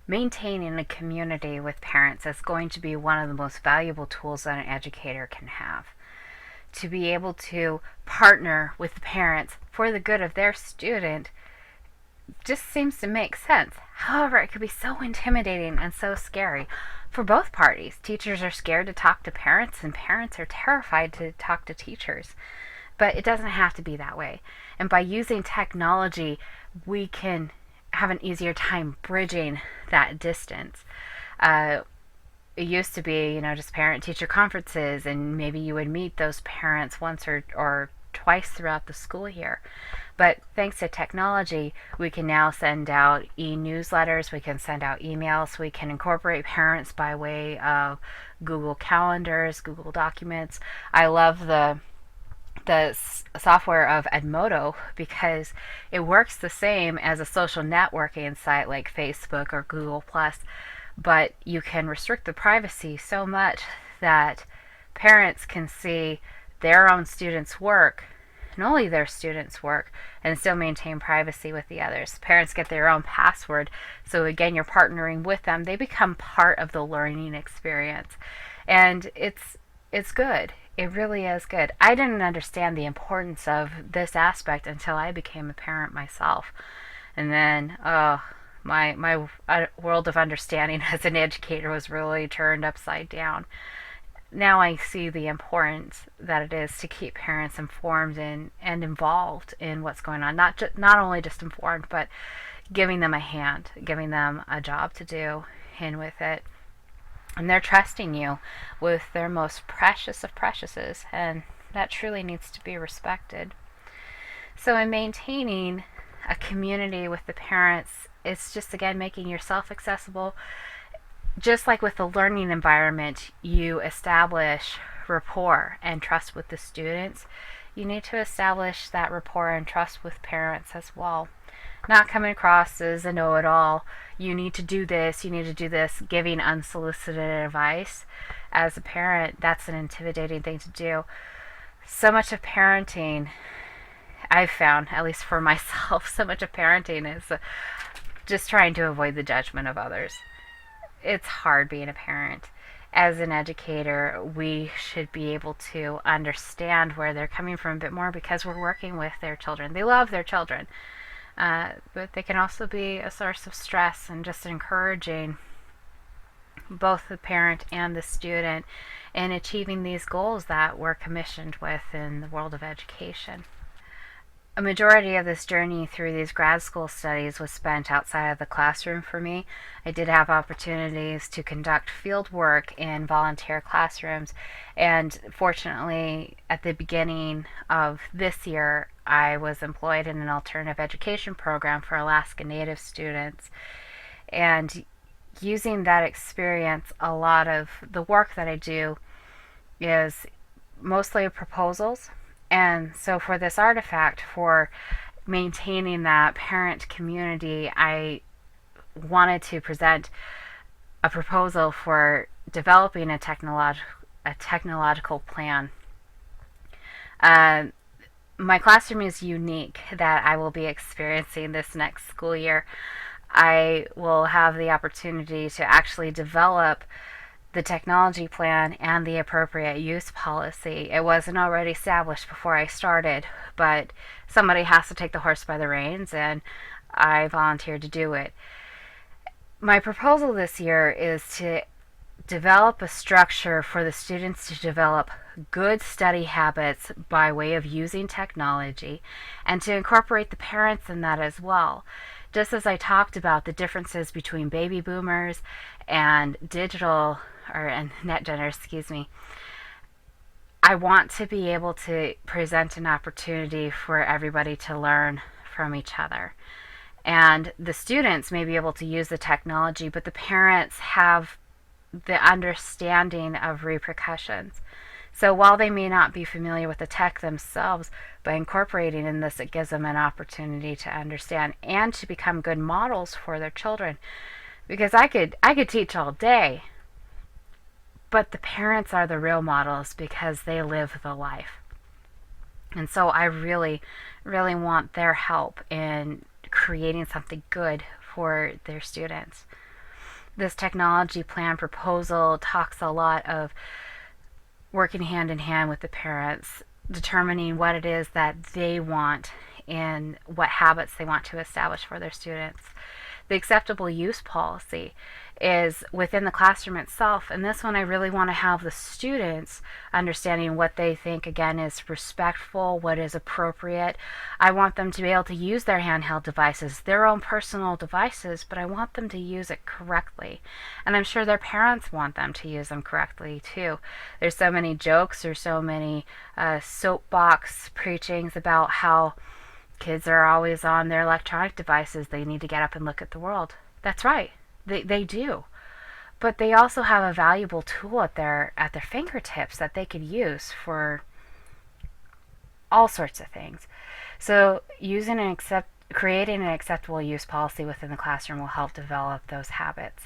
Maintaining a community with parents is going to be one of the most valuable tools that an educator can have. To be able to partner with the parents for the good of their student just seems to make sense. However, it could be so intimidating and so scary for both parties. Teachers are scared to talk to parents, and parents are terrified to talk to teachers. But it doesn't have to be that way. And by using technology, we can have an easier time bridging that distance. Uh, it used to be, just parent teacher conferences, and maybe you would meet those parents once or twice throughout the school year. But thanks to technology, we can now send out e-newsletters, we can send out emails, we can incorporate parents by way of Google Calendars, Google Documents. I love the software of Edmodo because it works the same as a social networking site like Facebook or Google Plus, but you can restrict the privacy so much that parents can see their own students' work and only their students' work and still maintain privacy with the others. Parents get their own password, so again, you're partnering with them. They become part of the learning experience, and it's good. It really is good. I didn't understand the importance of this aspect until I became a parent myself. And then, my world of understanding as an educator was really turned upside down. Now I see the importance that it is to keep parents informed and involved in what's going on. Not only just informed, but giving them a hand, giving them a job to do in with it. And they're trusting you with their most precious of preciouses, and that truly needs to be respected. So, in maintaining a community with the parents, it's just again making yourself accessible. Just like with the learning environment, you establish rapport and trust with the students. You need to establish that rapport and trust with parents as well. Not coming across as a know it all. You need to do this, you need to do this, giving unsolicited advice. As a parent, that's an intimidating thing to do. So much of parenting, I've found, at least for myself, so much of parenting is just trying to avoid the judgment of others. It's hard being a parent. As an educator, we should be able to understand where they're coming from a bit more because we're working with their children. They love their children, but they can also be a source of stress and just encouraging both the parent and the student in achieving these goals that we're commissioned with in the world of education. A majority of this journey through these grad school studies was spent outside of the classroom for me. I did have opportunities to conduct field work in volunteer classrooms, and fortunately, at the beginning of this year, I was employed in an alternative education program for Alaska Native students. And using that experience, a lot of the work that I do is mostly proposals. And so for this artifact, for maintaining that parent community, I wanted to present a proposal for developing a technological plan. Uh, my classroom is unique that I will be experiencing this next school year. I will have the opportunity to actually develop the technology plan and the appropriate use policy. It wasn't already established before I started, but somebody has to take the horse by the reins, and I volunteered to do it. My proposal this year is to develop a structure for the students to develop good study habits by way of using technology and to incorporate the parents in that as well. Just as I talked about the differences between baby boomers and digital and net genders, excuse me, I want to be able to present an opportunity for everybody to learn from each other. And the students may be able to use the technology, but the parents have the understanding of repercussions. So while they may not be familiar with the tech themselves, by incorporating in this, it gives them an opportunity to understand and to become good models for their children. Because I could teach all day, but the parents are the real models because they live the life. And so I really, really want their help in creating something good for their students. This technology plan proposal talks a lot of working hand in hand with the parents, determining what it is that they want and what habits they want to establish for their students. The acceptable use policy is within the classroom itself, and this one I really want to have the students understanding what they think again is respectful, what is appropriate. I want them to be able to use their handheld devices, their own personal devices, but I want them to use it correctly, and I'm sure their parents want them to use them correctly too. There's so many jokes, there's so many soapbox preachings about how kids are always on their electronic devices. They need to get up and look at the world. That's right. They do. But they also have a valuable tool at their fingertips that they could use for all sorts of things. So creating an acceptable use policy within the classroom will help develop those habits.